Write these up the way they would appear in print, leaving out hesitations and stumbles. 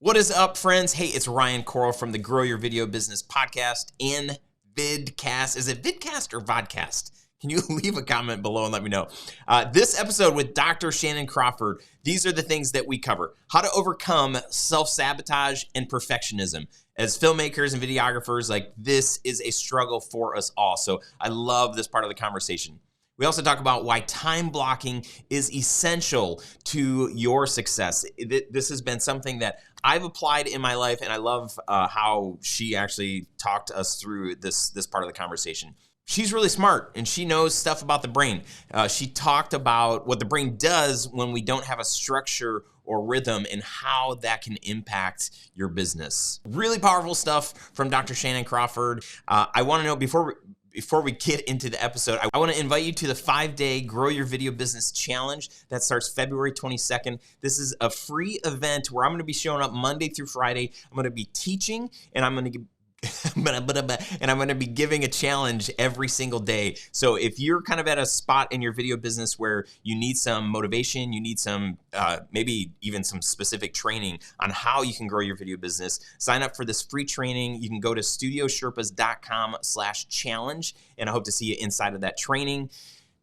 What is up, friends? Hey, it's Ryan Coral from the Grow Your Video Business podcast and vidcast. Is it vidcast or vodcast? Can you leave a comment below and let me know? This episode with Dr. Shannan Crawford, these are the things that we cover. How to overcome self-sabotage and perfectionism. As filmmakers and videographers, this is a struggle for us all. So I love this part of the conversation. We also talk about why time blocking is essential to your success. This has been something that I've applied in my life, and I love how she actually talked us through this part of the conversation. She's really smart, and she knows stuff about the brain. She talked about what the brain does when we don't have a structure or rhythm and how that can impact your business. Really powerful stuff from Dr. Shannan Crawford. I want to know, before we get into the episode, I want to invite you to the 5-day Grow Your Video Business Challenge that starts February 22nd. This is a free event where I'm going to be showing up Monday through Friday. I'm going to be teaching, and I'm going to be giving a challenge every single day. So if you're kind of at a spot in your video business where you need some motivation, you need some, maybe even some specific training on how you can grow your video business, sign up for this free training. You can go to studiosherpas.com/challenge, and I hope to see you inside of that training.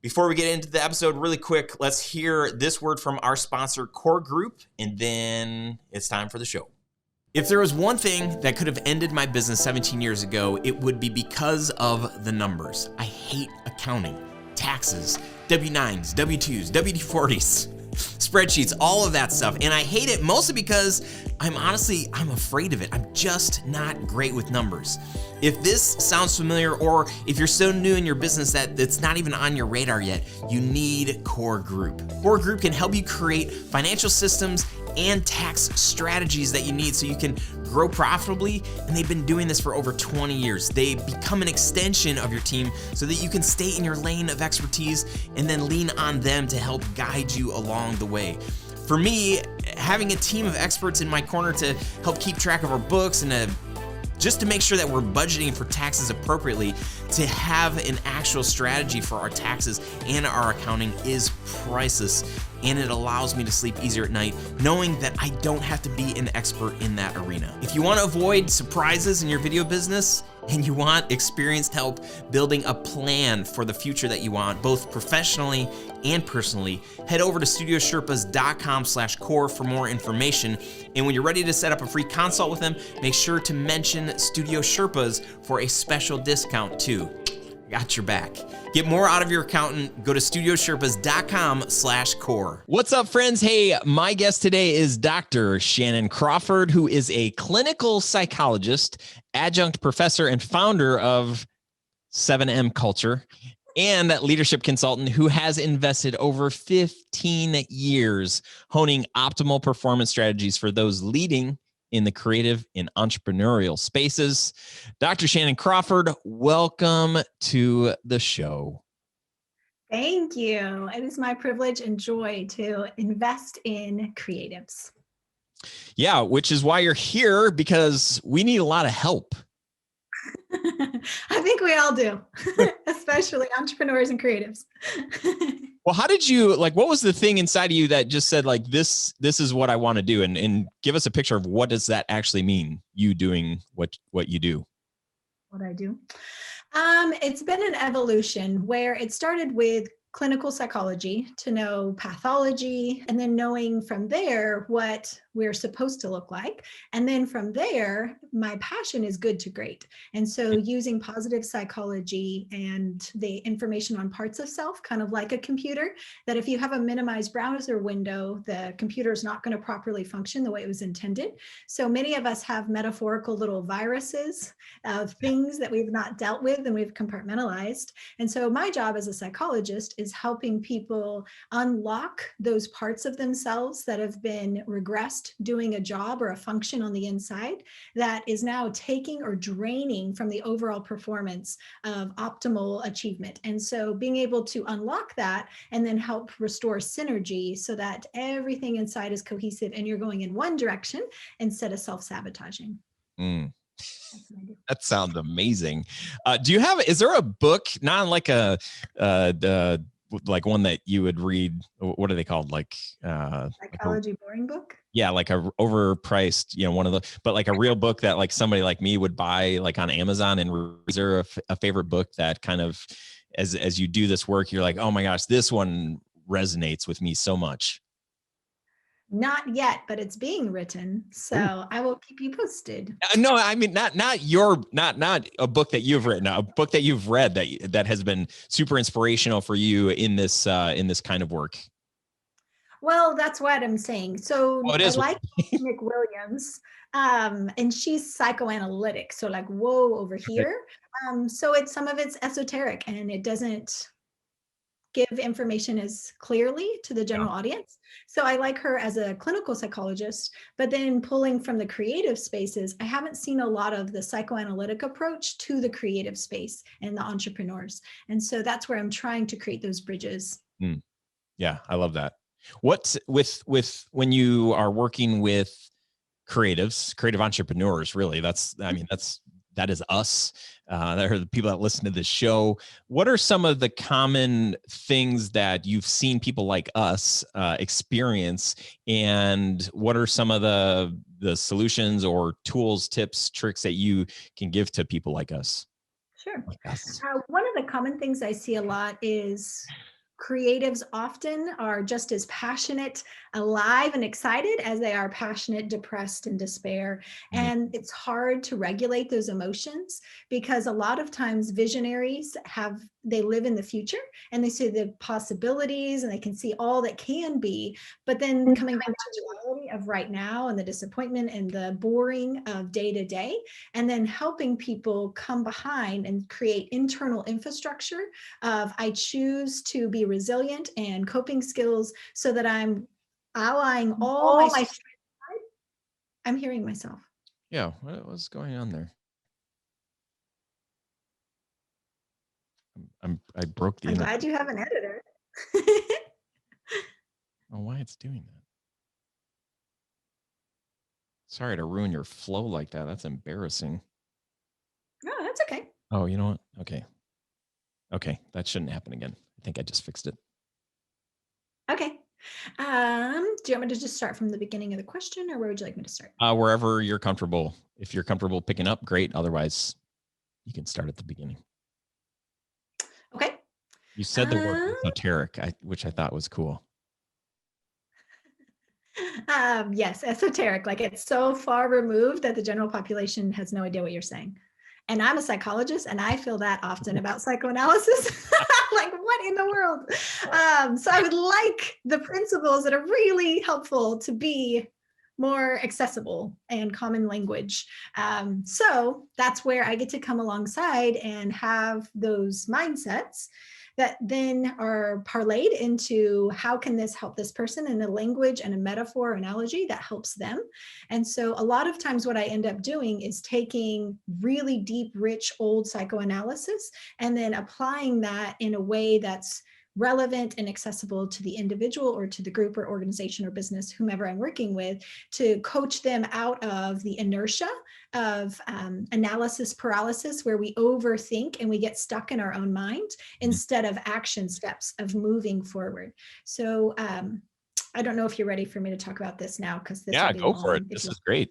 Before we get into the episode, really quick, let's hear this word from our sponsor, Core Group, and then it's time for the show. If there was one thing that could have ended my business 17 years ago, it would be because of the numbers. I hate accounting, taxes, W-9s, W-2s, WD-40s, spreadsheets, all of that stuff. And I hate it mostly because I'm afraid of it. I'm just not great with numbers. If this sounds familiar, or if you're so new in your business that it's not even on your radar yet, you need Core Group. Core Group can help you create financial systems and tax strategies that you need so you can grow profitably, and they've been doing this for over 20 years. They become an extension of your team so that you can stay in your lane of expertise and then lean on them to help guide you along the way. For me, having a team of experts in my corner to help keep track of our books and just to make sure that we're budgeting for taxes appropriately, to have an actual strategy for our taxes and our accounting is priceless. And it allows me to sleep easier at night, knowing that I don't have to be an expert in that arena. If you want to avoid surprises in your video business, and you want experienced help building a plan for the future that you want, both professionally and personally, head over to studiosherpas.com/core for more information. And when you're ready to set up a free consult with them, make sure to mention Studio Sherpas for a special discount too. Got your back. Get more out of your accountant. Go to studiosherpas.com/core. What's up, friends? Hey, my guest today is Dr. Shannan Crawford, who is a clinical psychologist, adjunct professor, and founder of 7M Culture, and leadership consultant who has invested over 15 years honing optimal performance strategies for those leading in the creative and entrepreneurial spaces. Dr. Shannan Crawford, welcome to the show. Thank you. It is my privilege and joy to invest in creatives. Yeah, which is why you're here, because we need a lot of help. I think we all do, especially entrepreneurs and creatives. Well, how did you, what was the thing inside of you that just said, this is what I want to do? And give us a picture of what does that actually mean, you doing what you do? What I do? It's been an evolution where it started with clinical psychology to know pathology, and then knowing from there what we're supposed to look like. And then from there, my passion is good to great. And so using positive psychology and the information on parts of self, kind of like a computer, that if you have a minimized browser window, the computer is not going to properly function the way it was intended. So many of us have metaphorical little viruses of things that we've not dealt with and we've compartmentalized. And so my job as a psychologist is helping people unlock those parts of themselves that have been regressed doing a job or a function on the inside that is now taking or draining from the overall performance of optimal achievement. And so being able to unlock that and then help restore synergy so that everything inside is cohesive and you're going in one direction instead of self-sabotaging. That sounds amazing. Is there a book, not like like one that you would read? What are they called? Psychology boring book? Yeah, like a overpriced, one of the, but like a real book that like somebody like me would buy like on Amazon. And is there a favorite book that kind of, as you do this work, you're like, oh my gosh, this one resonates with me so much? Not yet, but it's being written. Ooh. So I will keep you posted. No, I mean, not a book that you've written, a book that you've read that has been super inspirational for you in this kind of work. Well, that's what I'm saying. So Oh, it I is. like Nick Williams, and she's psychoanalytic. So like, whoa, over here. So some of it's esoteric, and it doesn't give information as clearly to the Yeah. general audience. So I like her as a clinical psychologist, but then pulling from the creative spaces, I haven't seen a lot of the psychoanalytic approach to the creative space and the entrepreneurs. And so that's where I'm trying to create those bridges. Yeah, I love that. What's with when you are working with creative entrepreneurs, really, that is us. That are the people that listen to this show. What are some of the common things that you've seen people like us experience, and what are some of the solutions or tools, tips, tricks that you can give to people like us? Sure. Like us. One of the common things I see a lot is creatives often are just as passionate, alive, and excited as they are passionate, depressed, and despair. Mhm. And it's hard to regulate those emotions because a lot of times visionaries they live in the future and they see the possibilities and they can see all that can be. But then coming back to reality of right now and the disappointment and the boring of day to day, and then helping people come behind and create internal infrastructure of I choose to be resilient and coping skills so that I'm allying all my strengths. I'm hearing myself. Yeah, what's going on there? I broke the I'm internet. glad you have an editor. Oh, why it's doing that? Sorry to ruin your flow like that. That's embarrassing. No, that's okay. Oh, you know what? Okay, that shouldn't happen again. I think I just fixed it. Okay. Do you want me to just start from the beginning of the question, or where would you like me to start? Wherever you're comfortable. If you're comfortable picking up, great. Otherwise, you can start at the beginning. Okay. You said the word esoteric, which I thought was cool. Yes, esoteric. Like it's so far removed that the general population has no idea what you're saying. And I'm a psychologist, and I feel that often about psychoanalysis. Like, what in the world? So I would like the principles that are really helpful to be more accessible and common language. So that's where I get to come alongside and have those mindsets that then are parlayed into how can this help this person in a language and a metaphor analogy that helps them. And so a lot of times what I end up doing is taking really deep, rich, old psychoanalysis and then applying that in a way that's relevant and accessible to the individual or to the group or organization or business, whomever I'm working with, to coach them out of the inertia of analysis paralysis, where we overthink and we get stuck in our own mind instead of action steps of moving forward. So I don't know if you're ready for me to talk about this now, because this will be Go long. for it. This is great.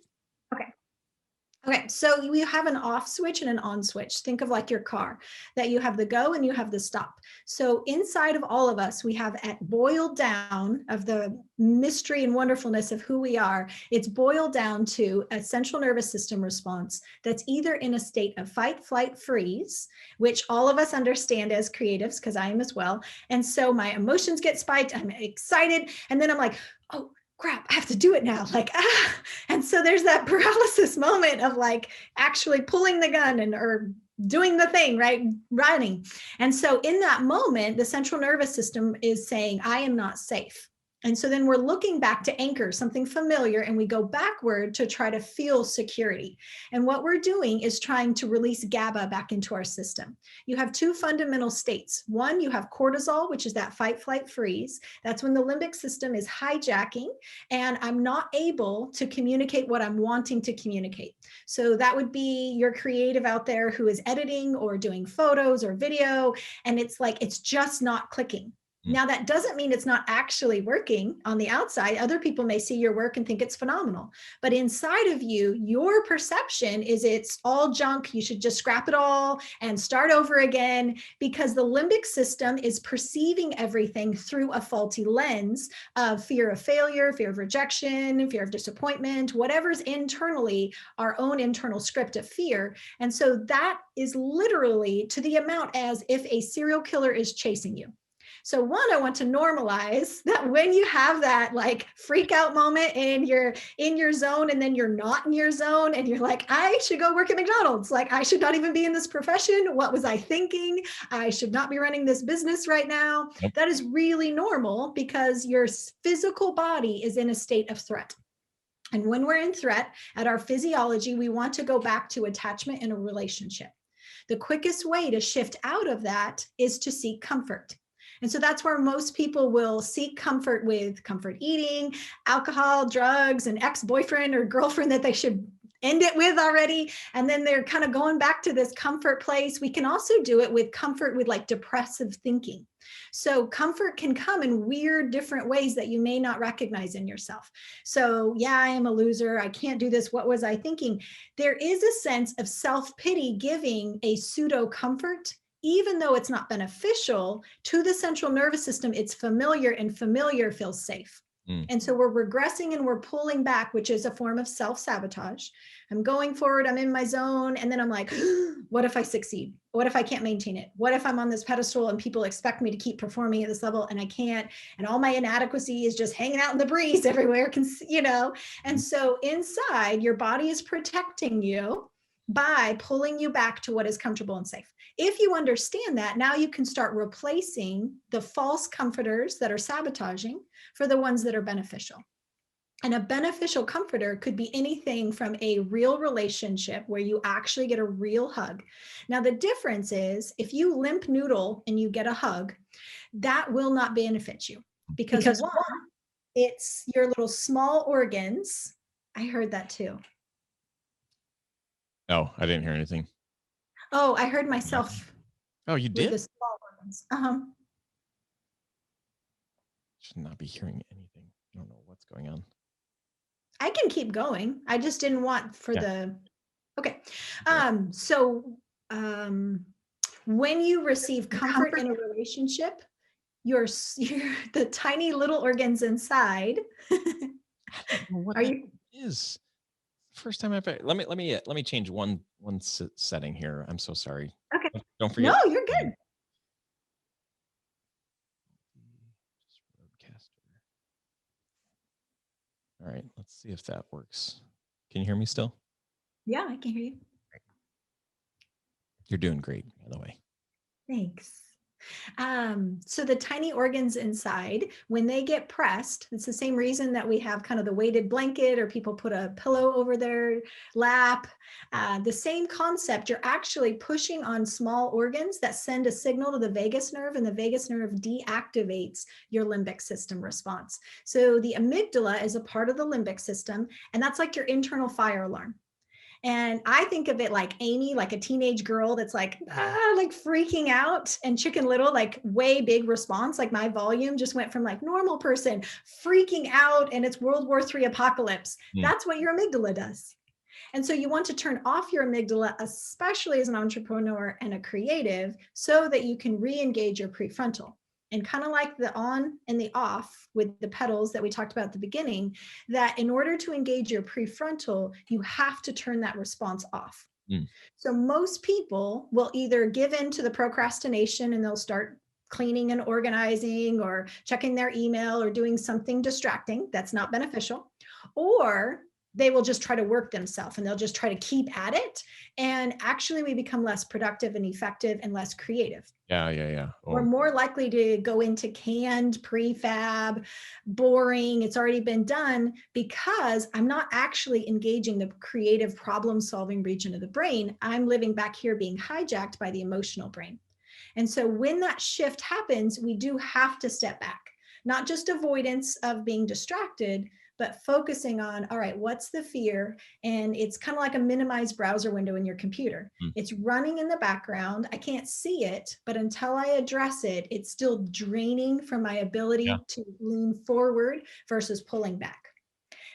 Okay, so we have an off switch and an on switch. Think of like your car, that you have the go and you have the stop. So inside of all of us, we have at boiled down of the mystery and wonderfulness of who we are. It's boiled down to a central nervous system response that's either in a state of fight, flight, freeze, which all of us understand as creatives, because I am as well. And so my emotions get spiked. I'm excited. And then I'm like, oh, crap, I have to do it now. Like, and so there's that paralysis moment of like actually pulling the gun or doing the thing, right? Running. And so in that moment, the central nervous system is saying, I am not safe. And so then we're looking back to anchor something familiar, and we go backward to try to feel security. And what we're doing is trying to release GABA back into our system. You have two fundamental states. One, you have cortisol, which is that fight, flight, freeze. That's when the limbic system is hijacking, and I'm not able to communicate what I'm wanting to communicate. So that would be your creative out there who is editing or doing photos or video, and it's like, it's just not clicking. Now, that doesn't mean it's not actually working on the outside. Other people may see your work and think it's phenomenal. But inside of you, your perception is it's all junk. You should just scrap it all and start over again, because the limbic system is perceiving everything through a faulty lens of fear of failure, fear of rejection, fear of disappointment, whatever's internally our own internal script of fear. And so that is literally to the amount as if a serial killer is chasing you. So one, I want to normalize that when you have that like freak out moment and you're in your zone and then you're not in your zone and you're like, I should go work at McDonald's. Like, I should not even be in this profession. What was I thinking? I should not be running this business right now. Yep. That is really normal because your physical body is in a state of threat. And when we're in threat at our physiology, we want to go back to attachment in a relationship. The quickest way to shift out of that is to seek comfort. And so that's where most people will seek comfort with comfort eating, alcohol, drugs, an ex-boyfriend or girlfriend that they should end it with already. And then they're kind of going back to this comfort place. We can also do it with comfort with like depressive thinking. So comfort can come in weird different ways that you may not recognize in yourself. So yeah, I am a loser. I can't do this. What was I thinking? There is a sense of self-pity giving a pseudo comfort. Even though it's not beneficial to the central nervous system, it's familiar, and familiar feels safe. And so we're regressing and we're pulling back, which is a form of self-sabotage. I'm going forward, I'm in my zone, and then I'm like, what if I succeed? What if I can't maintain it? What if I'm on this pedestal and people expect me to keep performing at this level and I can't, and all my inadequacy is just hanging out in the breeze everywhere, And so inside, your body is protecting you by pulling you back to what is comfortable and safe. If you understand that, now you can start replacing the false comforters that are sabotaging for the ones that are beneficial. And a beneficial comforter could be anything from a real relationship where you actually get a real hug. Now, the difference is if you limp noodle and you get a hug, that will not benefit you because one, it's your little small organs. I heard that too. Oh, I didn't hear anything. Oh, I heard myself. Oh, you did? The small organs. Should not be hearing anything. I don't know what's going on. I can keep going. I just didn't want for the. Okay. When you receive comfort in a relationship, you're the tiny little organs inside. What Are you? Is first time I've let me change one setting here. I'm so sorry. Okay. Don't forget. No, you're good. All right, let's see if that works. Can you hear me still? Yeah, I can hear you. You're doing great, by the way. Thanks. So the tiny organs inside, when they get pressed, it's the same reason that we have kind of the weighted blanket or people put a pillow over their lap. The same concept, you're actually pushing on small organs that send a signal to the vagus nerve, and the vagus nerve deactivates your limbic system response. So the amygdala is a part of the limbic system, and that's like your internal fire alarm. And I think of it like Amy, like a teenage girl that's like freaking out, and Chicken Little, like way big response. Like my volume just went from like normal person freaking out and it's World War III apocalypse. That's what your amygdala does. And so you want to turn off your amygdala, especially as an entrepreneur and a creative, so that you can re-engage your prefrontal. And kind of like the on and the off with the pedals that we talked about at the beginning, that in order to engage your prefrontal, you have to turn that response off. So most people will either give in to the procrastination and they'll start cleaning and organizing or checking their email or doing something distracting that's not beneficial, or they will just try to work themselves and they'll just try to keep at it. And actually we become less productive and effective and less creative. Yeah. We're more likely to go into canned, prefab, boring, it's already been done, because I'm not actually engaging the creative problem-solving region of the brain. I'm living back here being hijacked by the emotional brain. And so when that shift happens, we do have to step back, not just avoidance of being distracted, but focusing on, all right, what's the fear? And it's kind of like a minimized browser window in your computer. It's running in the background. I can't see it, but until I address it, it's still draining from my ability to lean forward versus pulling back.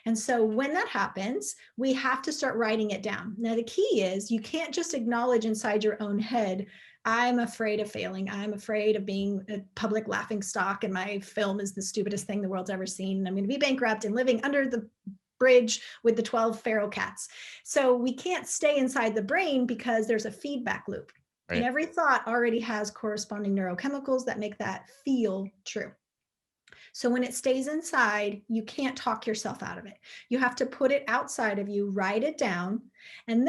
And so when that happens, we have to start writing it down. Now, the key is you can't just acknowledge inside your own head, I'm afraid of failing. I'm afraid of being a public laughing stock, and my film is the stupidest thing the world's ever seen. And I'm going to be bankrupt and living under the bridge with the 12 feral cats. So we can't stay inside the brain because there's a feedback loop. Right. And every thought already has corresponding neurochemicals that make that feel true. So when it stays inside, you can't talk yourself out of it. You have to put it outside of you, write it down, and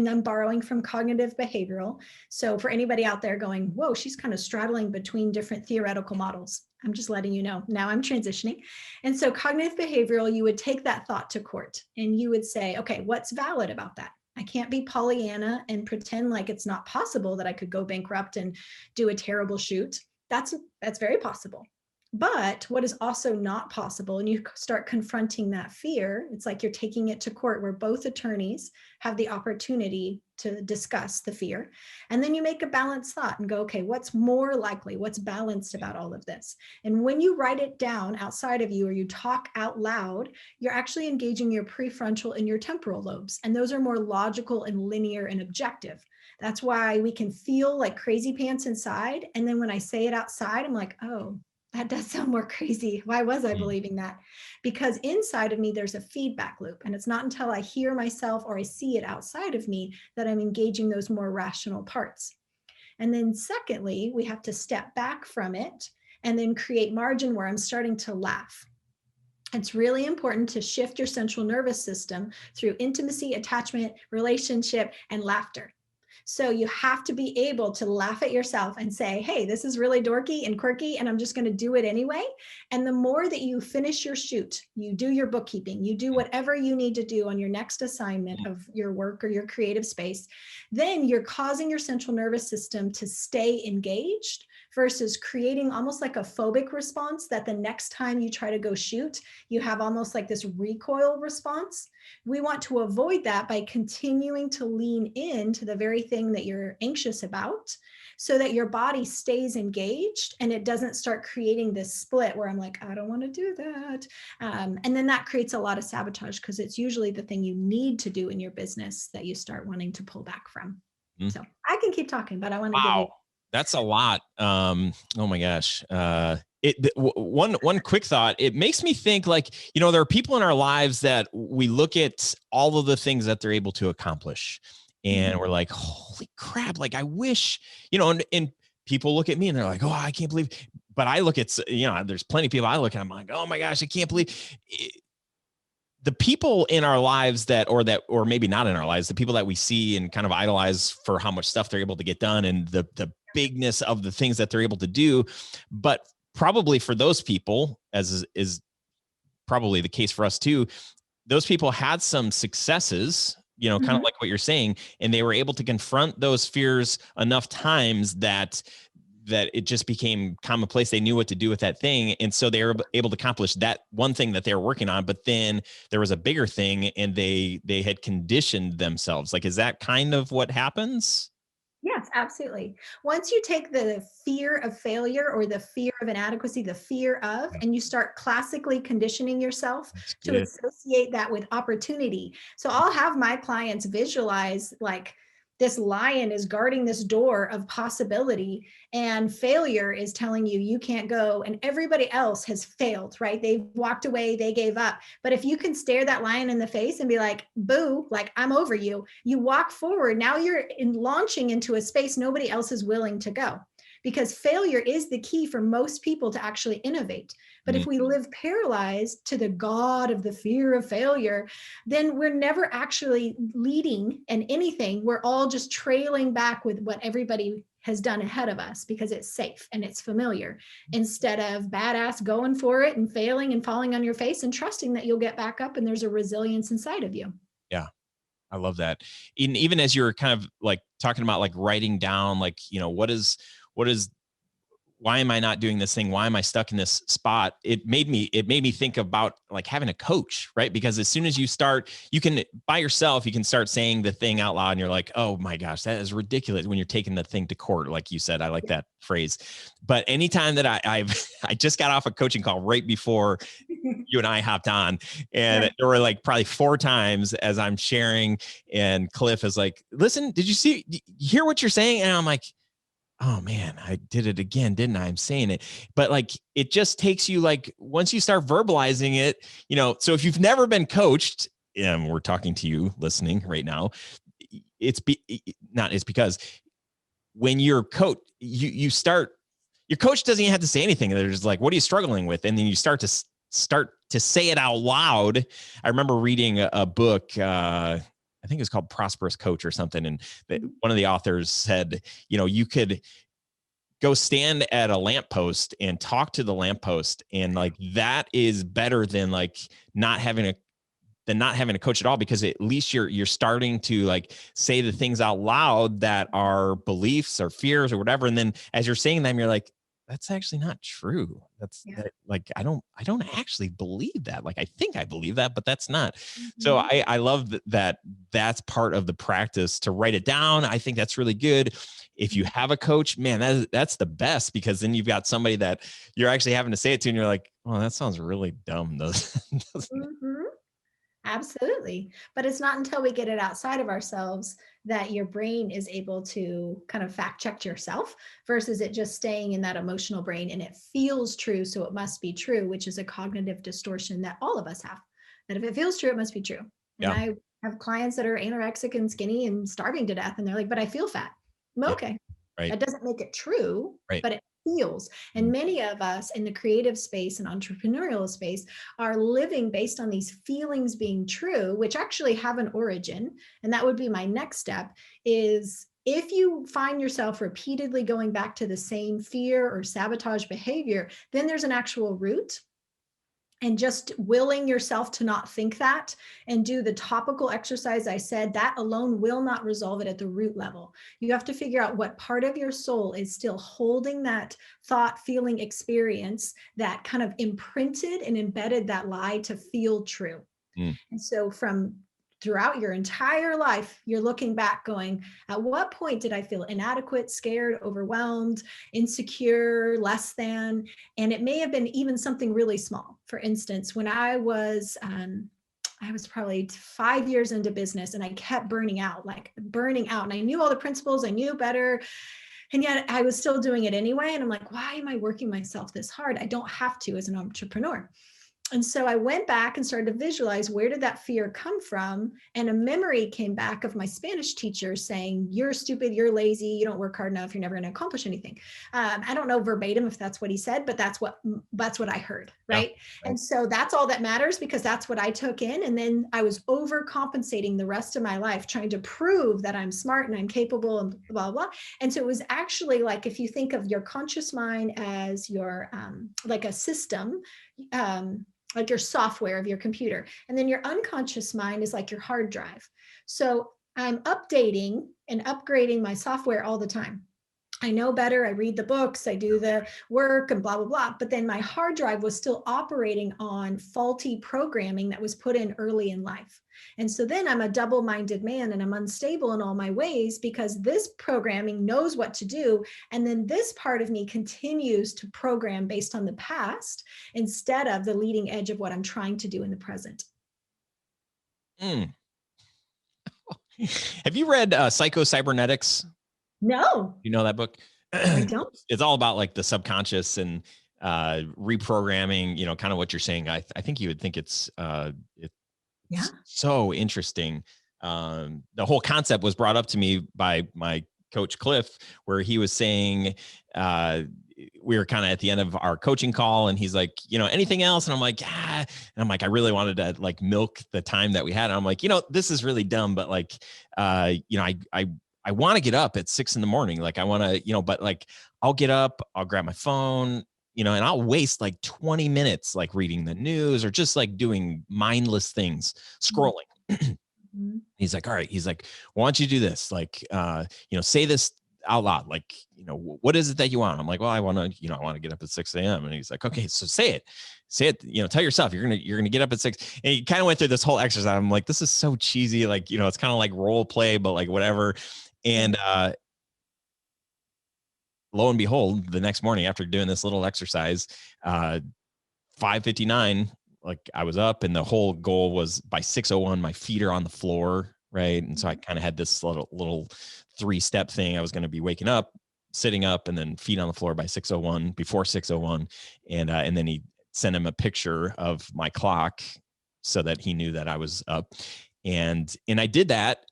I'm borrowing from cognitive behavioral. So for anybody out there going, whoa, she's kind of straddling between different theoretical models, I'm just letting you know, now I'm transitioning. And so cognitive behavioral, you would take that thought to court and you would say, okay, what's valid about that? I can't be Pollyanna and pretend like it's not possible that I could go bankrupt and do a terrible shoot. That's very possible. But what is also not possible, and you start confronting that fear, it's like you're taking it to court where both attorneys have the opportunity to discuss the fear. And then you make a balanced thought and go, okay, what's more likely? What's balanced about all of this? And when you write it down outside of you or you talk out loud, you're actually engaging your prefrontal and your temporal lobes. And those are more logical and linear and objective. That's why we can feel like crazy pants inside. And then when I say it outside, I'm like, oh, that does sound more crazy. Why was I believing that? Because inside of me, there's a feedback loop. And it's not until I hear myself or I see it outside of me that I'm engaging those more rational parts. And then secondly, we have to step back from it and then create margin where I'm starting to laugh. It's really important to shift your central nervous system through intimacy, attachment, relationship, and laughter. So you have to be able to laugh at yourself and say, hey, this is really dorky and quirky, and I'm just going to do it anyway. And the more that you finish your shoot, you do your bookkeeping, you do whatever you need to do on your next assignment of your work or your creative space, then you're causing your central nervous system to stay engaged versus creating almost like a phobic response that the next time you try to go shoot, you have almost like this recoil response. We want to avoid that by continuing to lean into the very thing that you're anxious about so that your body stays engaged and it doesn't start creating this split where I'm like, I don't want to do that. And then that creates a lot of sabotage because it's usually the thing you need to do in your business that you start wanting to pull back from. So I can keep talking, but I want to give you. That's a lot. Oh my gosh. One quick thought, it makes me think like, there are people in our lives that we look at all of the things that they're able to accomplish and we're like, holy crap. Like I wish, and people look at me and they're like, oh, I can't believe, but I look at, there's plenty of people I look at, I'm like, oh my gosh, I can't believe it. The people in our lives or maybe not in our lives, the people that we see and kind of idolize for how much stuff they're able to get done and the bigness of the things that they're able to do. But probably for those people, as is probably the case for us too, those people had some successes, kind of like what you're saying, and they were able to confront those fears enough times that it just became commonplace. They knew what to do with that thing. And so they were able to accomplish that one thing that they were working on, but then there was a bigger thing and they had conditioned themselves. Like, is that kind of what happens? Yes, absolutely. Once you take the fear of failure or the fear of inadequacy, the fear of, and you start classically conditioning yourself to associate that with opportunity. So I'll have my clients visualize like, this lion is guarding this door of possibility and failure is telling you you can't go and everybody else has failed, right? They've walked away, they gave up. But if you can stare that lion in the face and be like, boo, like I'm over you, you walk forward. Now you're launching into a space nobody else is willing to go. Because failure is the key for most people to actually innovate. But if we live paralyzed to the God of the fear of failure, then we're never actually leading in anything. We're all just trailing back with what everybody has done ahead of us because it's safe and it's familiar, instead of badass going for it and failing and falling on your face and trusting that you'll get back up and there's a resilience inside of you. Yeah. I love that. Even as you're kind of like talking about like writing down, like, what is why am I not doing this thing? Why am I stuck in this spot? It made me think about like having a coach, right? Because as soon as you start, you can by yourself, you can start saying the thing out loud and you're like, oh my gosh, that is ridiculous when you're taking the thing to court. Like you said, I like that phrase. But anytime that I just got off a coaching call right before you and I hopped on, and there were like probably 4 times as I'm sharing, and Cliff is like, listen, did you hear what you're saying? And I'm like, oh man, I did it again, didn't I? I'm saying it. But like, it just takes you like, once you start verbalizing it, so if you've never been coached, and we're talking to you listening right now, it's because when you're coach, you start, your coach doesn't even have to say anything. They're just like, what are you struggling with? And then you start to say it out loud. I remember reading a book, I think it's called Prosperous Coach or something. And one of the authors said, you could go stand at a lamppost and talk to the lamppost. And like, that is better than like not having a coach at all, because at least you're starting to like say the things out loud that are beliefs or fears or whatever. And then as you're saying them, you're like, that's actually not true. Like, I don't actually believe that. Like, I think I believe that, but that's not. Mm-hmm. So I love that that's part of the practice to write it down. I think that's really good. If you have a coach, man, that's the best, because then you've got somebody that you're actually having to say it to, and you're like, oh, that sounds really dumb. Mm-hmm. Absolutely. But it's not until we get it outside of ourselves that your brain is able to kind of fact check yourself, versus it just staying in that emotional brain and it feels true, so it must be true, which is a cognitive distortion that all of us have. That if it feels true, it must be true. And I have clients that are anorexic and skinny and starving to death, and they're like, but I feel fat. Okay. Right. That doesn't make it true, but it feels. And many of us in the creative space and entrepreneurial space are living based on these feelings being true, which actually have an origin. And that would be my next step, is if you find yourself repeatedly going back to the same fear or sabotage behavior, then there's an actual root. And just willing yourself to not think that and do the topical exercise I said, that alone will not resolve it at the root level. You have to figure out what part of your soul is still holding that thought, feeling, experience that kind of imprinted and embedded that lie to feel true. And so from throughout your entire life, you're looking back going, at what point did I feel inadequate, scared, overwhelmed, insecure, less than? And it may have been even something really small. For instance, when I was probably 5 years into business and I kept burning out. And I knew all the principles, I knew better. And yet I was still doing it anyway. And I'm like, why am I working myself this hard? I don't have to as an entrepreneur. And so I went back and started to visualize, where did that fear come from? And a memory came back of my Spanish teacher saying, you're stupid, you're lazy, you don't work hard enough, you're never going to accomplish anything. I don't know verbatim if that's what he said, but that's what I heard, right? Yeah. And so that's all that matters, because that's what I took in. And then I was overcompensating the rest of my life, trying to prove that I'm smart and I'm capable and blah, blah, blah. And so it was actually like, if you think of your conscious mind as your, like a system, like your software of your computer. And then your unconscious mind is like your hard drive. So I'm updating and upgrading my software all the time. I know better. I read the books, I do the work and blah, blah, blah. But then my hard drive was still operating on faulty programming that was put in early in life. And so then I'm a double-minded man and I'm unstable in all my ways, because this programming knows what to do. And then this part of me continues to program based on the past instead of the leading edge of what I'm trying to do in the present. Have you read Psycho-Cybernetics? No. You know that book? I don't. It's all about like the subconscious and reprogramming, kind of what you're saying. I think you would think it's so interesting. The whole concept was brought up to me by my coach Cliff, where he was saying, we were kind of at the end of our coaching call and he's like, anything else? And I'm like, and I'm like, I really wanted to like milk the time that we had. And I'm like, this is really dumb, but like, I want to get up at 6 a.m. Like I want to, but like, I'll get up, I'll grab my phone, and I'll waste like 20 minutes, like reading the news or just like doing mindless things, scrolling. He's like, all right. He's like, why don't you do this? Like, say this out loud, like, what is it that you want? I'm like, well, I want to get up at 6 a.m. And he's like, okay, so say it, tell yourself you're going to get up at 6. And he kind of went through this whole exercise. I'm like, this is so cheesy. Like, it's kind of like role play, but like whatever. And, lo and behold, the next morning after doing this little exercise, 5:59, like I was up, and the whole goal was by 6:01, my feet are on the floor. Right. And so I kind of had this little 3-step thing. I was going to be waking up, sitting up, and then feet on the floor by 6:01, before 6:01. And then he sent him a picture of my clock so that he knew that I was up. And I did that.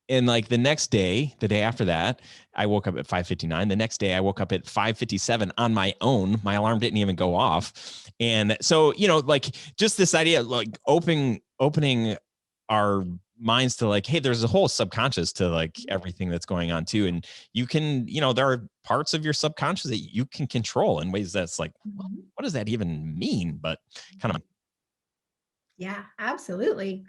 And like the next day, the day after that, I woke up at 5:59. The next day I woke up at 5:57 on my own. My alarm didn't even go off. And so, like just this idea, like opening our minds to like, hey, there's a whole subconscious to like everything that's going on too. And you can, there are parts of your subconscious that you can control in ways that's like, well, what does that even mean? But kind of. Yeah, absolutely.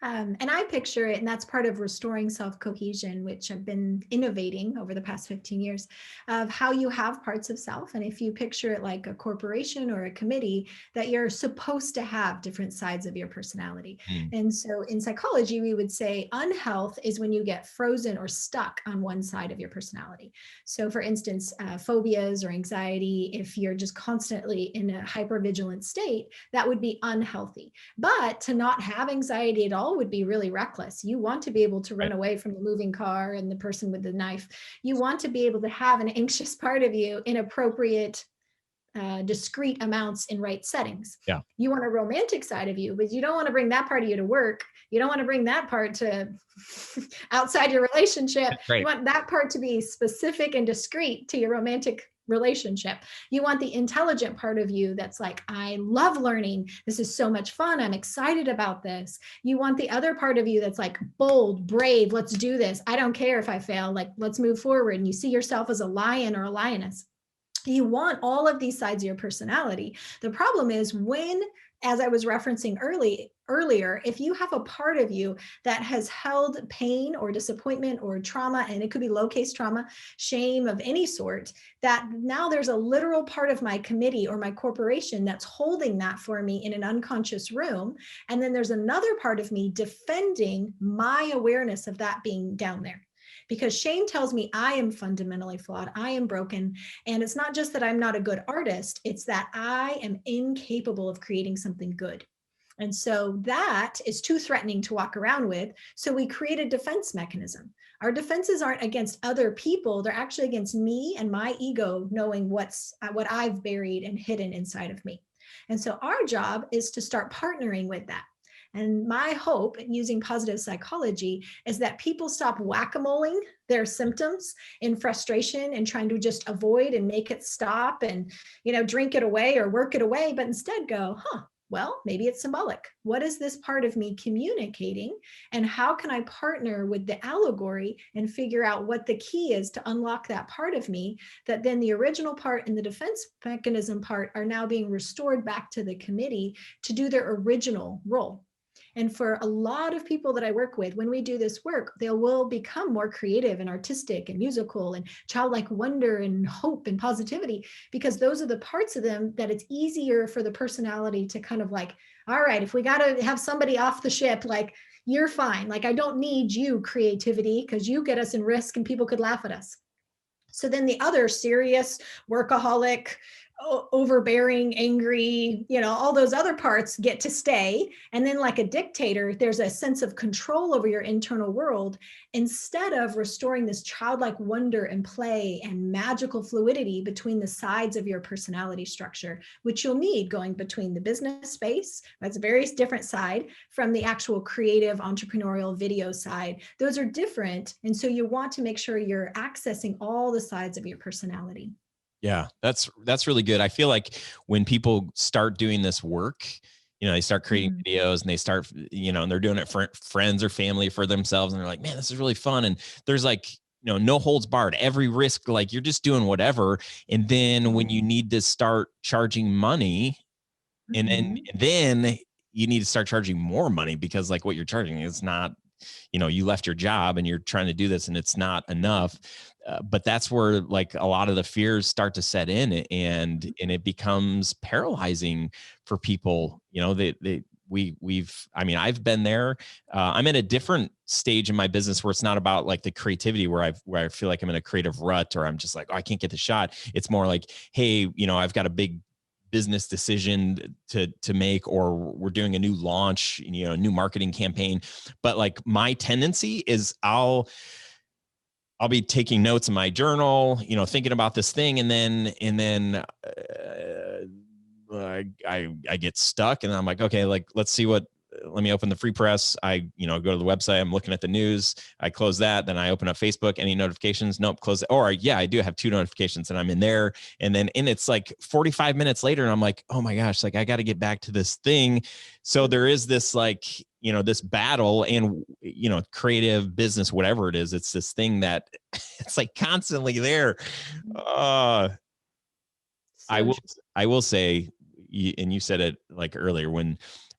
And I picture it, and that's part of restoring self-cohesion, which I've been innovating over the past 15 years, of how you have parts of self. And if you picture it like a corporation or a committee, that you're supposed to have different sides of your personality. And so in psychology, we would say unhealth is when you get frozen or stuck on one side of your personality. So for instance, phobias or anxiety, if you're just constantly in a hypervigilant state, that would be unhealthy. But to not have anxiety at all would be really reckless. You want to be able to run away from the moving car and the person with the knife. You want to be able to have an anxious part of you in appropriate, discrete amounts in right settings. Yeah. You want a romantic side of you, but you don't want to bring that part of you to work. You don't want to bring that part to outside your relationship. You want that part to be specific and discrete to your romantic relationship. You want the intelligent part of you that's like, I love learning. This is so much fun. I'm excited about this. You want the other part of you that's like bold, brave. Let's do this. I don't care if I fail. Like, let's move forward. And you see yourself as a lion or a lioness. You want all of these sides of your personality. The problem is when, as I was referencing earlier, if you have a part of you that has held pain or disappointment or trauma, and it could be low-case trauma, shame of any sort, that now there's a literal part of my committee or my corporation that's holding that for me in an unconscious room. And then there's another part of me defending my awareness of that being down there. Because shame tells me I am fundamentally flawed, I am broken. And it's not just that I'm not a good artist, it's that I am incapable of creating something good. And so that is too threatening to walk around with. So we create a defense mechanism. Our defenses aren't against other people, they're actually against me and my ego knowing what I've buried and hidden inside of me. And so our job is to start partnering with that. And my hope using positive psychology is that people stop whack-a-moling their symptoms in frustration and trying to just avoid and make it stop and, drink it away or work it away, but instead go, well, maybe it's symbolic. What is this part of me communicating? And how can I partner with the allegory and figure out what the key is to unlock that part of me, that then the original part and the defense mechanism part are now being restored back to the committee to do their original role. And for a lot of people that I work with, when we do this work, they will become more creative and artistic and musical and childlike wonder and hope and positivity, because those are the parts of them that it's easier for the personality to kind of like, all right, if we got to have somebody off the ship, like, you're fine. Like, I don't need you, creativity, because you get us in risk and people could laugh at us. So then the other serious workaholic, overbearing, angry, all those other parts get to stay. And then like a dictator, there's a sense of control over your internal world instead of restoring this childlike wonder and play and magical fluidity between the sides of your personality structure, which you'll need going between the business space, that's a very different side from the actual creative entrepreneurial video side. Those are different. And so you want to make sure you're accessing all the sides of your personality. Yeah, that's really good. I feel like when people start doing this work, they start creating videos and they start, and they're doing it for friends or family, for themselves. And they're like, man, this is really fun. And there's like, no holds barred, every risk, like you're just doing whatever. And then when you need to start charging money, and then you need to start charging more money because like what you're charging is not, you left your job and you're trying to do this and it's not enough. but that's where like a lot of the fears start to set in, and it becomes paralyzing for people. You know, I mean, I've been there. I'm in a different stage in my business where it's not about like the creativity where I feel like I'm in a creative rut, or I'm just like, oh, I can't get the shot. It's more like, hey, you know, I've got a big business decision to make, or we're doing a new launch, you know, a new marketing campaign. But like my tendency is I'll be taking notes in my journal, you know, thinking about this thing, and then I get stuck, and I'm like, okay, like let's see what. Let me open the free press. I, you know, go to the website. I'm looking at the news. I close that. Then I open up Facebook. Any notifications? Nope. Close it. Or yeah, I do have 2 notifications, and I'm in there. And it's like 45 minutes later, and I'm like, oh my gosh, like I got to get back to this thing. So there is this like, you know, this battle, and, you know, creative business, whatever it is, it's this thing that it's like constantly there. So I will say, and you said it like earlier,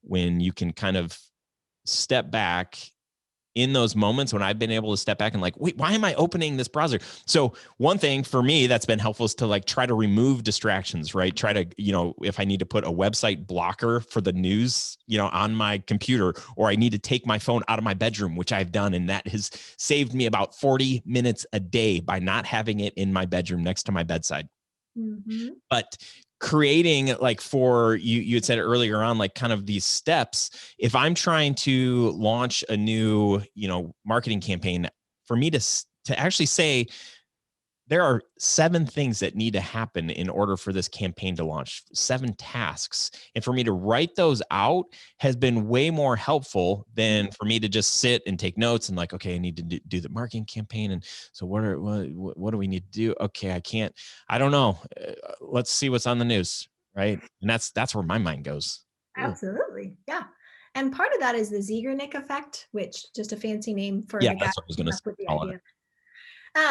when you can kind of step back in those moments, when I've been able to step back and like, wait, why am I opening this browser? So one thing for me that's been helpful is to like try to remove distractions, right? Try to, you know, if I need to put a website blocker for the news, you know, on my computer, or I need to take my phone out of my bedroom, which I've done. And that has saved me about 40 minutes a day by not having it in my bedroom next to my bedside. But creating, like, for you had said earlier on, like kind of these steps, if I'm trying to launch a new, you know, marketing campaign, for me to actually say there are 7 things that need to happen in order for this campaign to launch, 7 tasks. And for me to write those out has been way more helpful than for me to just sit and take notes and like, okay, I need to do the marketing campaign. And so what do we need to do? Okay, I don't know. Let's see what's on the news. Right. And that's where my mind goes. Absolutely. Yeah. And part of that is the Zeigarnik effect, which just a fancy name for Yeah, the guy that's what I was who going came to up with the call it. idea.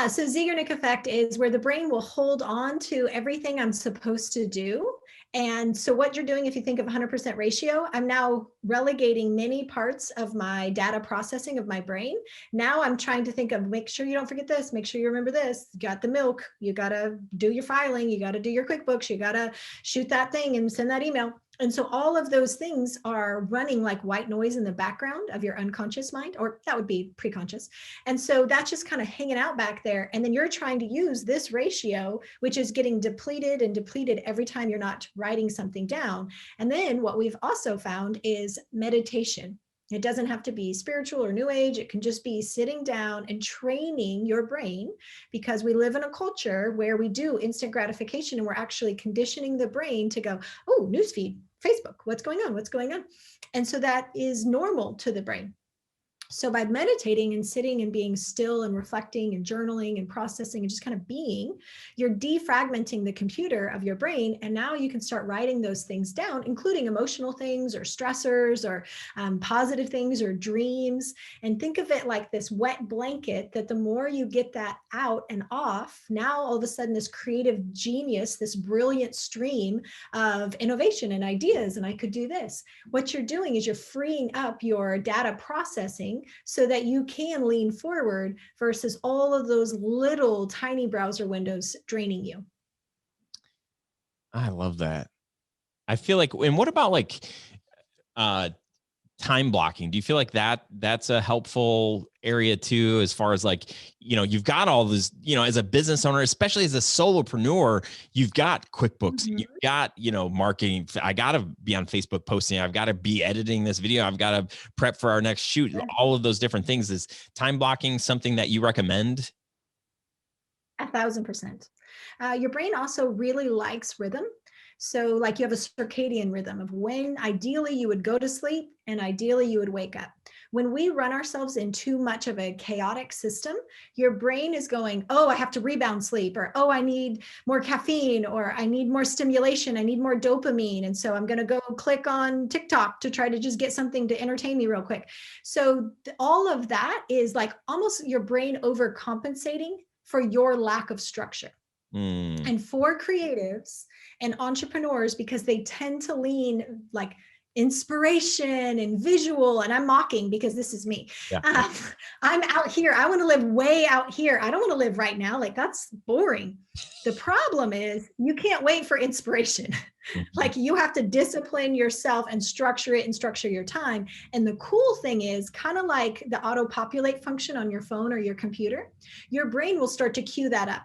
So Zeigarnik effect is where the brain will hold on to everything I'm supposed to do. And so what you're doing, if you think of 100% ratio, I'm now relegating many parts of my data processing of my brain. Now I'm trying to think of, make sure you don't forget this, make sure you remember this. You got the milk, you got to do your filing, you got to do your QuickBooks, you got to shoot that thing and send that email. And so all of those things are running like white noise in the background of your unconscious mind, or that would be preconscious. And so that's just kind of hanging out back there. And then you're trying to use this ratio, which is getting depleted and depleted every time you're not writing something down. And then what we've also found is meditation. It doesn't have to be spiritual or new age. It can just be sitting down and training your brain, because we live in a culture where we do instant gratification, and we're actually conditioning the brain to go, oh, newsfeed, Facebook, what's going on? What's going on? And so that is normal to the brain. So by meditating and sitting and being still and reflecting and journaling and processing and just kind of being, you're defragmenting the computer of your brain. And now you can start writing those things down, including emotional things or stressors or positive things or dreams. And think of it like this wet blanket, that the more you get that out and off, now all of a sudden this creative genius, this brilliant stream of innovation and ideas, and I could do this. What you're doing is you're freeing up your data processing so that you can lean forward versus all of those little tiny browser windows draining you. I love that. I feel like, and what about like time blocking? Do you feel like that's a helpful area too, as far as like, you know, you've got all this, you know, as a business owner, especially as a solopreneur, you've got QuickBooks, you've got, you know, marketing. I got to be on Facebook posting. I've got to be editing this video. I've got to prep for our next shoot. All of those different things. Is time blocking something that you recommend? 1,000%. Your brain also really likes rhythm. So like you have a circadian rhythm of when ideally you would go to sleep and ideally you would wake up. When we run ourselves in too much of a chaotic system, your brain is going, oh, I have to rebound sleep, or, oh, I need more caffeine, or I need more stimulation, I need more dopamine. And so I'm going to go click on TikTok to try to just get something to entertain me real quick. So all of that is like almost your brain overcompensating for your lack of structure. And for creatives and entrepreneurs, because they tend to lean like inspiration and visual, and I'm mocking because this is me. Yeah. I'm out here. I want to live way out here. I don't want to live right now. Like, that's boring. The problem is you can't wait for inspiration. Like, you have to discipline yourself and structure it and structure your time. And the cool thing is, kind of like the auto populate function on your phone or your computer, your brain will start to cue that up.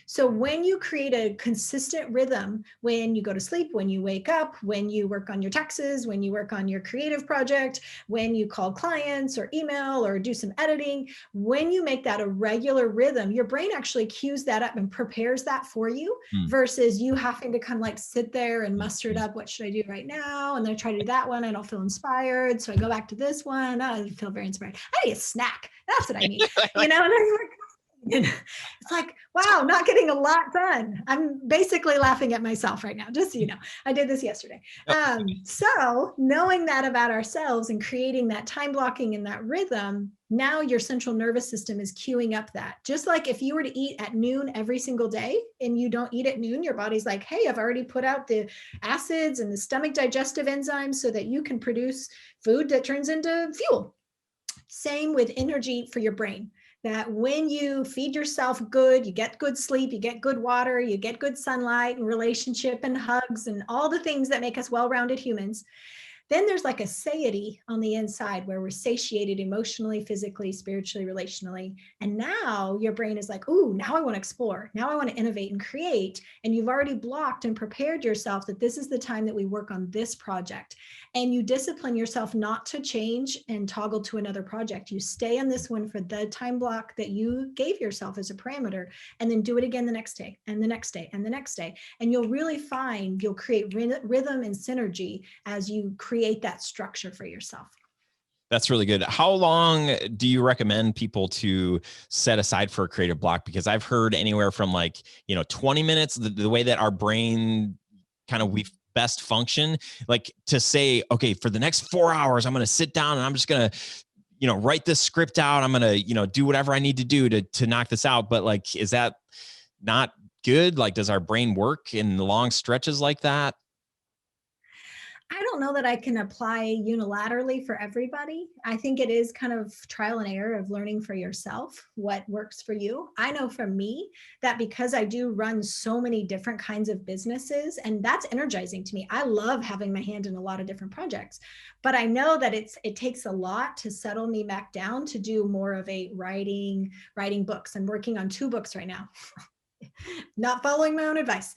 So when you create a consistent rhythm, when you go to sleep, when you wake up, when you work on your taxes, when you work on your creative project, when you call clients or email or do some editing, when you make that a regular rhythm, your brain actually cues that up and prepares that for you versus you having to kind of like sit there and muster it up. What should I do right now? And then I try to do that one. I don't feel inspired. So I go back to this one. I feel very inspired. I need a snack. That's what I need. You know, and I'm like, and it's like, wow, not getting a lot done. I'm basically laughing at myself right now, just so you know. I did this yesterday. So knowing that about ourselves and creating that time blocking and that rhythm, now your central nervous system is queuing up that. Just like if you were to eat at noon every single day and you don't eat at noon, your body's like, hey, I've already put out the acids and the stomach digestive enzymes so that you can produce food that turns into fuel. Same with energy for your brain. That when you feed yourself good, you get good sleep, you get good water, you get good sunlight and relationship and hugs and all the things that make us well-rounded humans. Then there's like a satiety on the inside where we're satiated emotionally, physically, spiritually, relationally. And now your brain is like, ooh, now I want to explore. Now I want to innovate and create. And you've already blocked and prepared yourself that this is the time that we work on this project. And you discipline yourself not to change and toggle to another project. You stay on this one for the time block that you gave yourself as a parameter, and then do it again the next day and the next day and the next day. And you'll really find you'll create rhythm and synergy as you create that structure for yourself. That's really good. How long do you recommend people to set aside for a creative block? Because I've heard anywhere from 20 minutes, the way that our brain kind of we best function, like to say, okay, for the next 4 hours, I'm going to sit down and I'm just going to, write this script out. I'm going to, do whatever I need to do to knock this out. But like, is that not good? Like, does our brain work in long stretches like that? I don't know that I can apply unilaterally for everybody. I think it is kind of trial and error of learning for yourself what works for you. I know for me that because I do run so many different kinds of businesses, and that's energizing to me. I love having my hand in a lot of different projects, but I know that it takes a lot to settle me back down to do more of a writing books. I'm working on 2 books right now. Not following my own advice.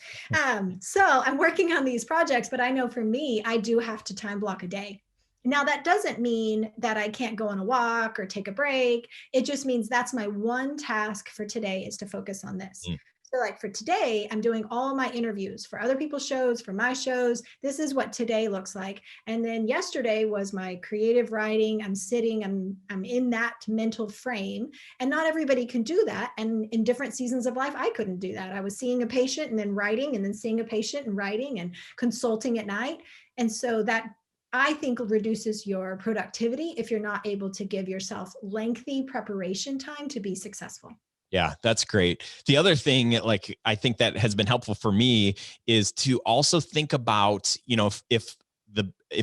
So I'm working on these projects, but I know for me, I do have to time block a day. Now, that doesn't mean that I can't go on a walk or take a break. It just means that's my one task for today is to focus on this. So like for today, I'm doing all my interviews for other people's shows, for my shows. This is what today looks like. And then yesterday was my creative writing. I'm sitting, I'm in that mental frame, and not everybody can do that. And in different seasons of life, I couldn't do that. I was seeing a patient and then writing, and then seeing a patient and writing and consulting at night. And so that, I think, reduces your productivity if you're not able to give yourself lengthy preparation time to be successful. Yeah, that's great. The other thing, like, I think that has been helpful for me is to also think about, if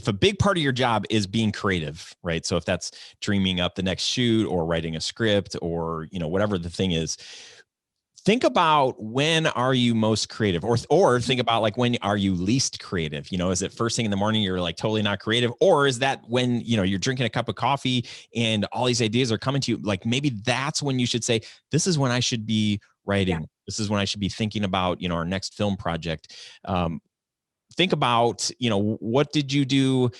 a big part of your job is being creative, right? So if that's dreaming up the next shoot or writing a script or, whatever the thing is, think about when are you most creative, or think about like, when are you least creative? Is it first thing in the morning, you're like totally not creative? Or is that when, you're drinking a cup of coffee and all these ideas are coming to you? Like, maybe that's when you should say, this is when I should be writing. Yeah. This is when I should be thinking about, our next film project. Think about, what did you do,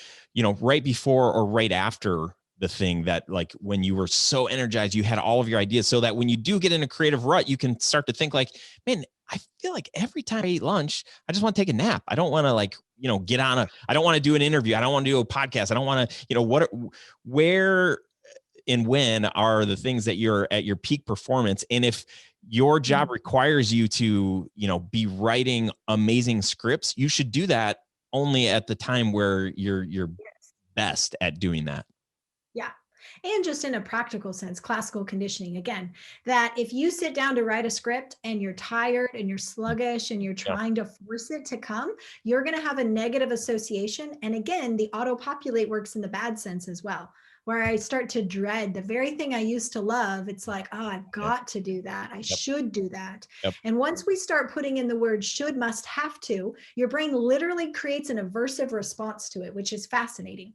right before or right after the thing that, like, when you were so energized, you had all of your ideas, so that when you do get in a creative rut, you can start to think like, man, I feel like every time I eat lunch, I just want to take a nap. I don't want to I don't want to do an interview. I don't want to do a podcast. I don't want to, where and when are the things that you're at your peak performance? And if your job requires you to, be writing amazing scripts, you should do that only at the time where you're best at doing that. Yeah. And just in a practical sense, classical conditioning again, that if you sit down to write a script and you're tired and you're sluggish and you're Yep. trying to force it to come, you're going to have a negative association. And again, the auto populate works in the bad sense as well, where I start to dread the very thing I used to love. It's like, oh, I've Yep. got to do that. I Yep. should do that. Yep. And once we start putting in the word should, must, have to, your brain literally creates an aversive response to it, which is fascinating.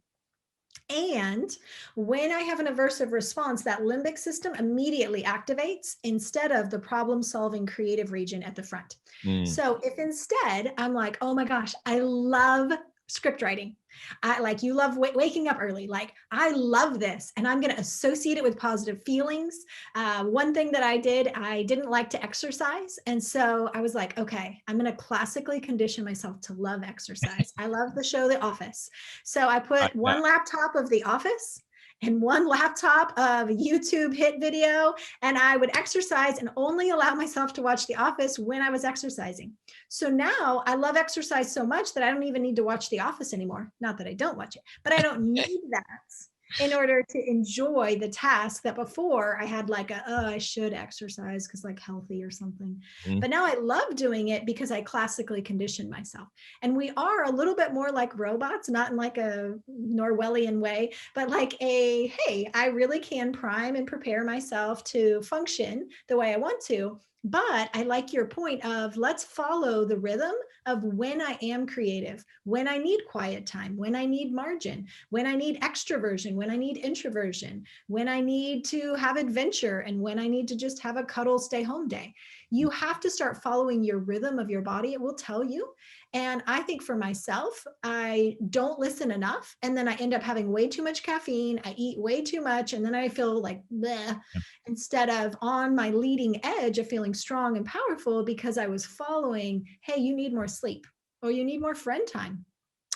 And when I have an aversive response, that limbic system immediately activates instead of the problem solving creative region at the front. So if instead I'm like, oh my gosh, I love script writing. I like, you love waking up early. Like, I love this. And I'm going to associate it with positive feelings. One thing that I did, I didn't like to exercise. And so I was like, okay, I'm going to classically condition myself to love exercise. I love the show The Office. So I put one laptop of The Office and one laptop of YouTube hit video, and I would exercise and only allow myself to watch The Office when I was exercising. So now I love exercise so much that I don't even need to watch The Office anymore. Not that I don't watch it, but I don't need that in order to enjoy the task that before I had like I should exercise because like healthy or something. But now I love doing it because I classically conditioned myself. And we are a little bit more like robots, not in like a Norwellian way, but like hey, I really can prime and prepare myself to function the way I want to. But I like your point of let's follow the rhythm of when I am creative, when I need quiet time, when I need margin, when I need extroversion, when I need introversion, when I need to have adventure, and when I need to just have a cuddle stay home day. You have to start following your rhythm of your body. It will tell you. And I think for myself, I don't listen enough. And then I end up having way too much caffeine. I eat way too much. And then I feel like bleh, instead of on my leading edge of feeling strong and powerful because I was following, hey, you need more sleep, or you need more friend time,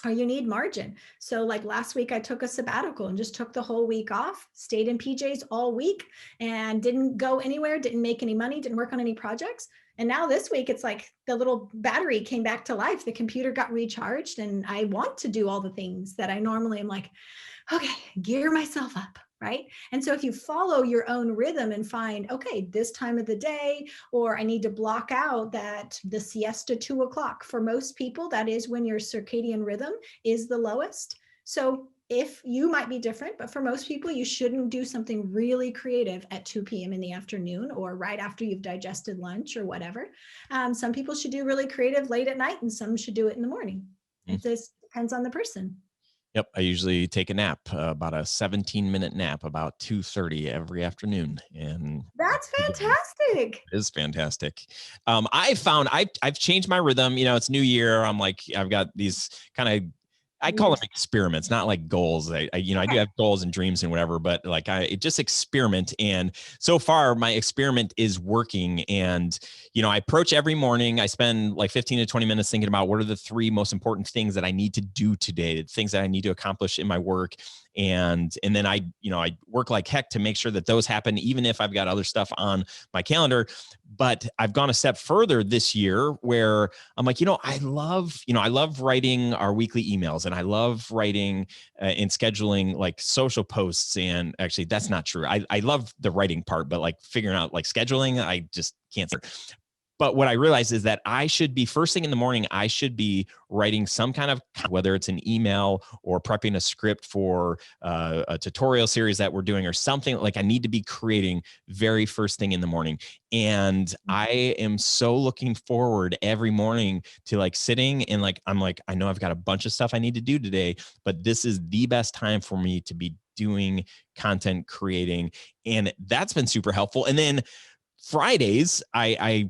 or you need margin. So like last week I took a sabbatical and just took the whole week off, stayed in PJs all week and didn't go anywhere, didn't make any money, didn't work on any projects. And now this week it's like the little battery came back to life. The computer got recharged and I want to do all the things that I normally am like, okay, gear myself up. Right. And so if you follow your own rhythm and find, okay, this time of the day, or I need to block out that the siesta 2:00, for most people, that is when your circadian rhythm is the lowest. So if you might be different, but for most people, you shouldn't do something really creative at 2 p.m. in the afternoon or right after you've digested lunch or whatever. Some people should do really creative late at night and some should do it in the morning. It just depends on the person. Yep. I usually take a nap, about a 17-minute nap, about 2:30 every afternoon. And that's fantastic. It is fantastic. I found I've changed my rhythm. You know, it's new year. I'm like, I've got these kind of, I call them experiments, not like goals. I do have goals and dreams and whatever, but like I just experiment. And so far my experiment is working. And, I approach every morning. I spend like 15 to 20 minutes thinking about what are the 3 most important things that I need to do today, the things that I need to accomplish in my work. And then I work like heck to make sure that those happen, even if I've got other stuff on my calendar. But I've gone a step further this year where I'm like, I love writing our weekly emails, and I love writing and scheduling like social posts. And actually that's not true. I love the writing part, but like figuring out like scheduling, I just can't. But what I realized is that I should be first thing in the morning, I should be writing some kind of, whether it's an email or prepping a script for a tutorial series that we're doing or something, like I need to be creating very first thing in the morning. And I am so looking forward every morning to like sitting and like, I'm like, I know I've got a bunch of stuff I need to do today, but this is the best time for me to be doing content creating. And that's been super helpful. And then Fridays, a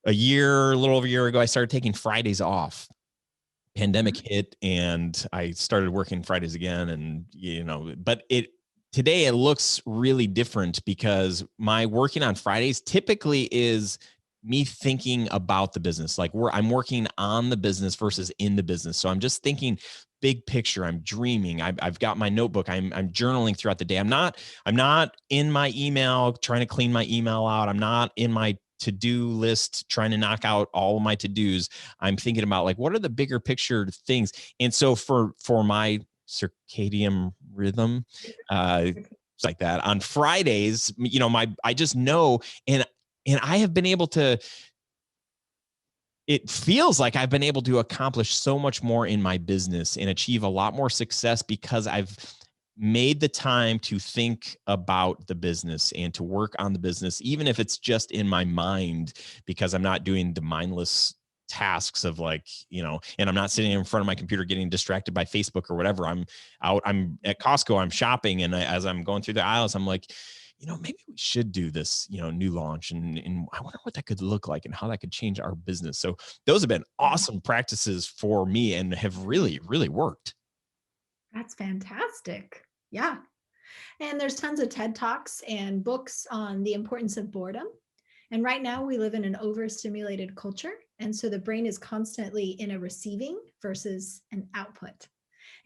little over a year ago, I started taking Fridays off. Pandemic hit and I started working Fridays again. And, but today it looks really different because my working on Fridays typically is me thinking about the business. Like I'm working on the business versus in the business. So I'm just thinking big picture. I'm dreaming. I've got my notebook. I'm journaling throughout the day. I'm not in my email, trying to clean my email out. I'm not in my to-do list, trying to knock out all of my to-dos. I'm thinking about like, what are the bigger picture things? And so for my circadian rhythm. It's like that. On Fridays, I just know, and I have been able to, it feels like I've been able to accomplish so much more in my business and achieve a lot more success because I've made the time to think about the business and to work on the business, even if it's just in my mind, because I'm not doing the mindless tasks of and I'm not sitting in front of my computer getting distracted by Facebook or whatever. I'm at Costco, I'm shopping. And as I'm going through the aisles, I'm like, maybe we should do this, new launch. And I wonder what that could look like and how that could change our business. So those have been awesome practices for me and have really, really worked. That's fantastic. Yeah. And there's tons of TED Talks and books on the importance of boredom. And right now we live in an overstimulated culture. And so the brain is constantly in a receiving versus an output.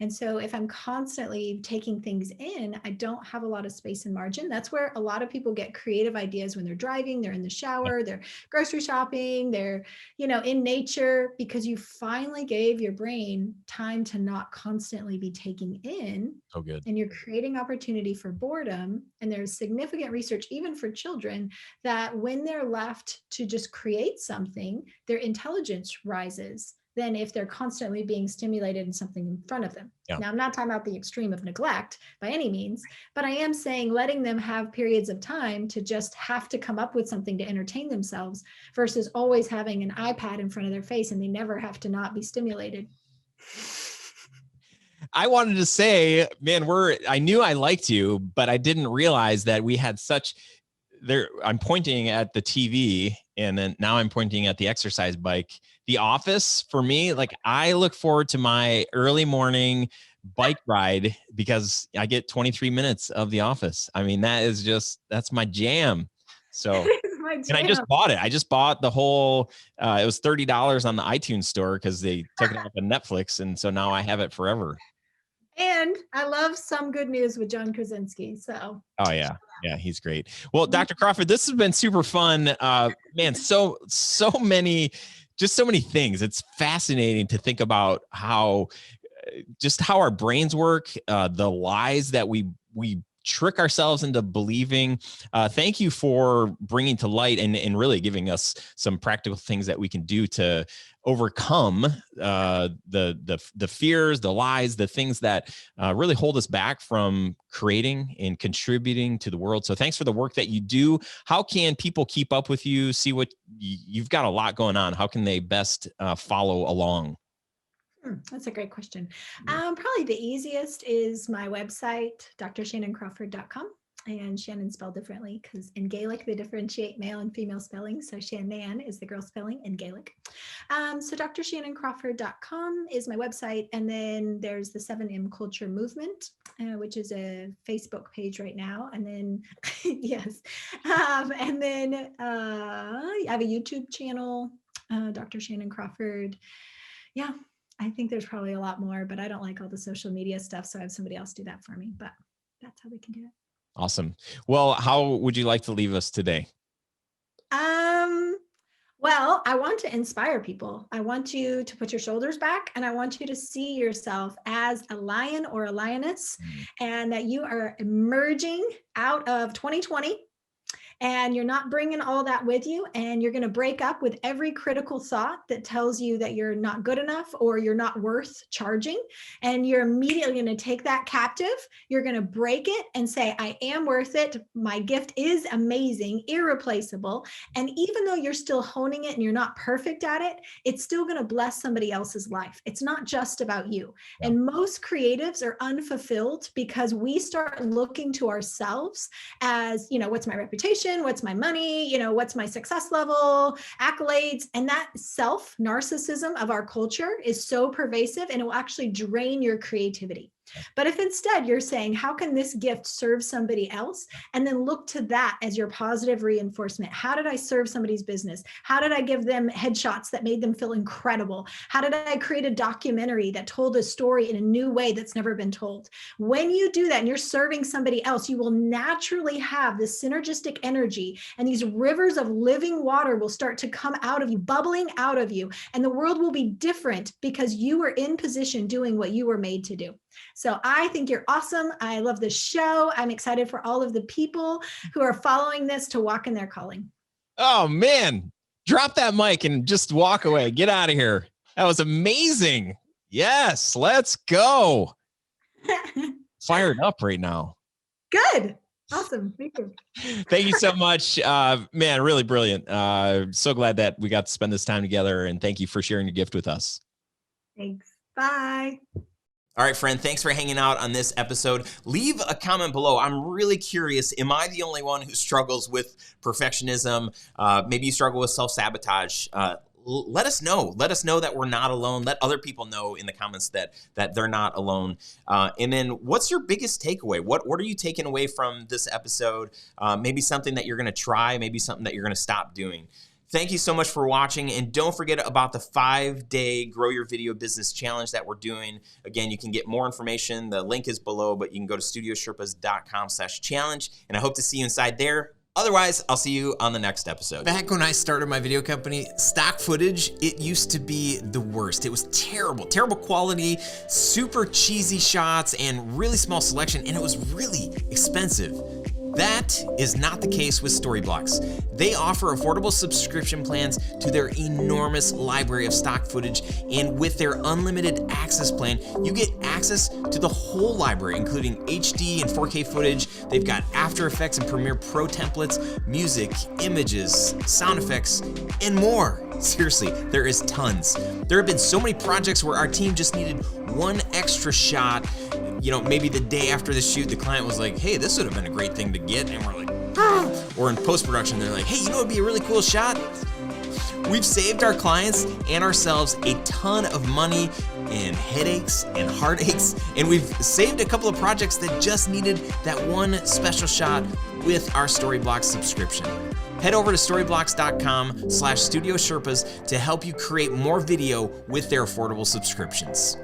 And so if I'm constantly taking things in, I don't have a lot of space and margin. That's where a lot of people get creative ideas when they're driving, they're in the shower, they're grocery shopping, they're, in nature, because you finally gave your brain time to not constantly be taking in. Oh, good. And you're creating opportunity for boredom. And there's significant research, even for children, that when they're left to just create something, their intelligence rises than if they're constantly being stimulated in something in front of them. Yeah. Now, I'm not talking about the extreme of neglect by any means, but I am saying letting them have periods of time to just have to come up with something to entertain themselves versus always having an iPad in front of their face and they never have to not be stimulated. I wanted to say, man, I knew I liked you, but I didn't realize that we had I'm pointing at the TV and then now I'm pointing at the exercise bike. The Office, for me, I look forward to my early morning bike ride because I get 23 minutes of The Office. I mean, that's my jam. So, and I just bought it. I just bought the whole, it was $30 on the iTunes store because they took it off of Netflix. And so now I have it forever. And I love Some Good News with John Krasinski. So. Oh, yeah. Yeah, he's great. Well, Dr. Crawford, this has been super fun. Man, so many things. It's fascinating to think about how our brains work, the lies that we trick ourselves into believing. Thank you for bringing to light and really giving us some practical things that we can do to overcome the fears, the lies, the things that really hold us back from creating and contributing to the world. So thanks for the work that you do. How can people keep up with you, see what you've got? A lot going on. How can they best follow along? That's a great question. Probably the easiest is my website, drshannancrawford.com. And Shannan spelled differently because in Gaelic, they differentiate male and female spelling. So Shannan is the girl spelling in Gaelic. So drshannancrawford.com is my website. And then there's the 7M Culture Movement, which is a Facebook page right now. And then, yes. And then I have a YouTube channel, Dr. Shannan Crawford. Yeah. I think there's probably a lot more, but I don't like all the social media stuff. So I have somebody else do that for me, but that's how we can do it. Awesome. Well, how would you like to leave us today? Well, I want to inspire people. I want you to put your shoulders back and I want you to see yourself as a lion or a lioness and that you are emerging out of 2020. And you're not bringing all that with you. And you're going to break up with every critical thought that tells you that you're not good enough or you're not worth charging. And you're immediately going to take that captive. You're going to break it and say, I am worth it. My gift is amazing, irreplaceable. And even though you're still honing it and you're not perfect at it, it's still going to bless somebody else's life. It's not just about you. Yeah. And most creatives are unfulfilled because we start looking to ourselves as, what's my reputation? What's my money? What's my success level, accolades? And that self narcissism of our culture is so pervasive and it will actually drain your creativity. But if instead you're saying, how can this gift serve somebody else? And then look to that as your positive reinforcement. How did I serve somebody's business? How did I give them headshots that made them feel incredible? How did I create a documentary that told a story in a new way that's never been told? When you do that and you're serving somebody else, you will naturally have this synergistic energy and these rivers of living water will start to come out of you, bubbling out of you. And the world will be different because you were in position doing what you were made to do. So I think you're awesome. I love the show. I'm excited for all of the people who are following this to walk in their calling. Oh, man. Drop that mic and just walk away. Get out of here. That was amazing. Yes, let's go. Fired up right now. Good. Awesome. Thank you. Thank you so much. Man, really brilliant. So glad that we got to spend this time together, and thank you for sharing your gift with us. Thanks. Bye. All right, friend, thanks for hanging out on this episode. Leave a comment below. I'm really curious. Am I the only one who struggles with perfectionism? Maybe you struggle with self-sabotage. Let us know. Let us know that we're not alone. Let other people know in the comments that they're not alone. And then what's your biggest takeaway? What are you taking away from this episode? Maybe something that you're going to try, maybe something that you're going to stop doing. Thank you so much for watching, and don't forget about the 5-day Grow Your Video Business Challenge that we're doing. Again, you can get more information. The link is below, but you can go to studiosherpas.com/challenge, and I hope to see you inside there. Otherwise, I'll see you on the next episode. Back when I started my video company, stock footage, it used to be the worst. It was terrible quality, super cheesy shots, and really small selection, and it was really expensive. That is not the case with Storyblocks. They offer affordable subscription plans to their enormous library of stock footage, and with their unlimited access plan, you get access to the whole library, including HD and 4K footage. They've got After Effects and Premiere Pro templates, music, images, sound effects, and more. Seriously, there is tons. There have been so many projects where our team just needed one extra shot. You know, maybe the day after the shoot, the client was like, hey, this would have been a great thing to get. And we're like, ah. Or in post-production, they're like, hey, you know what would be a really cool shot? We've saved our clients and ourselves a ton of money and headaches and heartaches. And we've saved a couple of projects that just needed that one special shot with our Storyblocks subscription. Head over to storyblocks.com/studiosherpas to help you create more video with their affordable subscriptions.